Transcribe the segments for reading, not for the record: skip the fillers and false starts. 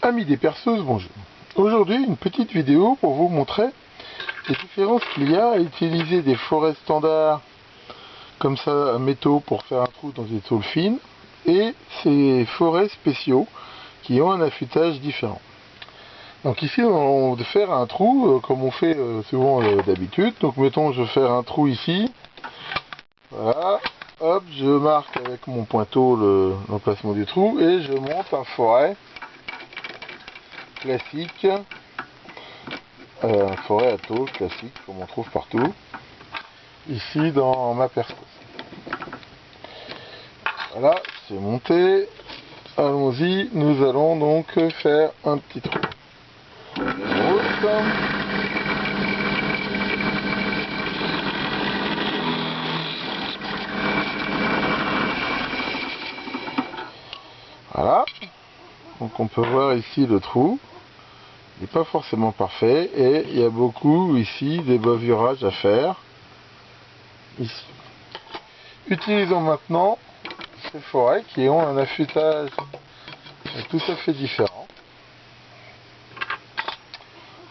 Amis des perceuses, bonjour. Aujourd'hui, une petite vidéo pour vous montrer les différences qu'il y a à utiliser des forêts standards comme ça, métaux, pour faire un trou dans des tôles fines, et ces forêts spéciaux qui ont un affûtage différent. Donc ici, on va faire un trou comme on fait souvent d'habitude. Donc mettons, je vais faire un trou ici. Voilà. Hop, je marque avec mon pointeau l'emplacement du trou et je monte un forêt classique, forêt à tôle classique comme on trouve partout, ici dans ma perceuse. Voilà, c'est monté. Allons-y, nous allons donc faire un petit trou. Voilà, donc on peut voir ici le trou. Il n'est pas forcément parfait et il y a beaucoup ici des bavurages à faire. Ici. Utilisons maintenant ces forêts qui ont un affûtage tout à fait différent.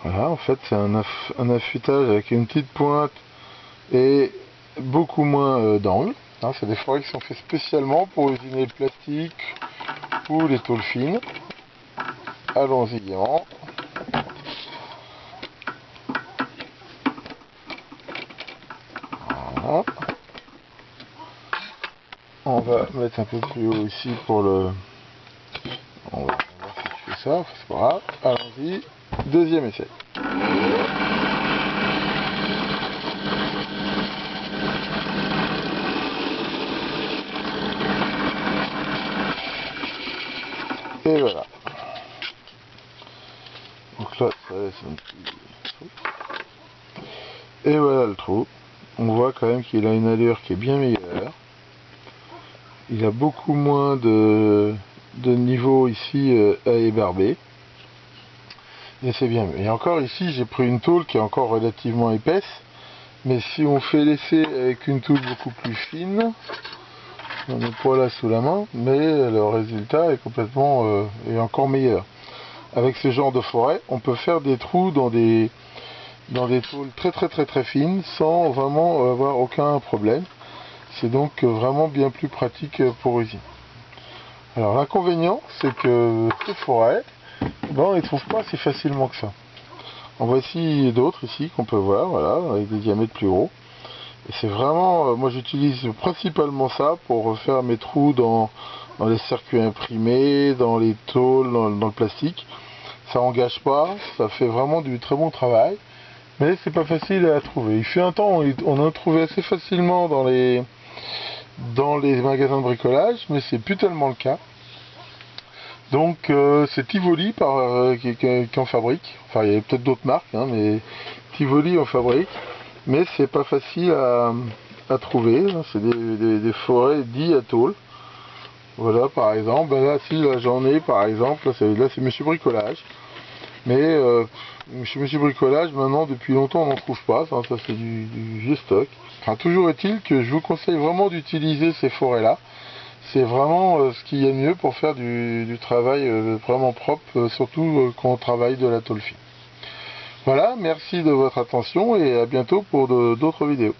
Voilà, en fait c'est un affûtage avec une petite pointe et beaucoup moins d'angle. C'est des forêts qui sont faites spécialement pour usiner le plastique ou les tôles fines. Allons-y gaiement. Voilà. On va mettre un peu plus haut ici pour le... On va voir si je fais ça, c'est pas grave. Allons-y, deuxième essai. Et voilà. Donc là, ça laisse un petit trou. Et voilà le trou. On voit quand même qu'il a une allure qui est bien meilleure. Il a beaucoup moins de niveau ici à ébarber. Et c'est bien mieux. Et encore ici, j'ai pris une tôle qui est encore relativement épaisse. Mais si on fait l'essai avec une tôle beaucoup plus fine, on n'est pas là sous la main, mais le résultat est complètement est encore meilleur. Avec ce genre de forêt, on peut faire des trous dans des tôles très fines sans vraiment avoir aucun problème. C'est donc vraiment bien plus pratique pour usiner. Alors l'inconvénient, c'est que ces forêts, on ne les trouve pas si facilement que ça. En voici d'autres ici qu'on peut voir, voilà, avec des diamètres plus gros. Et c'est vraiment, moi j'utilise principalement ça pour faire mes trous dans les circuits imprimés, dans les tôles, dans le plastique. Ça engage pas, ça fait vraiment du très bon travail, mais c'est pas facile à trouver. Il fut un temps où on en trouvait assez facilement dans les magasins de bricolage, mais c'est plus tellement le cas. Donc c'est Tivoli qui en fabrique. Enfin, il y a peut-être d'autres marques, mais Tivoli en fabrique. Mais c'est pas facile à trouver. C'est des forêts dites à tôle. Voilà, par exemple. Là, j'en ai, par exemple. Là, c'est Monsieur Bricolage. Mais chez Monsieur Bricolage, maintenant, depuis longtemps, on n'en trouve pas. Ça c'est du vieux stock. Enfin, toujours est-il que je vous conseille vraiment d'utiliser ces forêts-là. C'est vraiment ce qu'il y a de mieux pour faire du travail vraiment propre, surtout quand on travaille de la tôle fine. Voilà, merci de votre attention et à bientôt pour d'autres vidéos.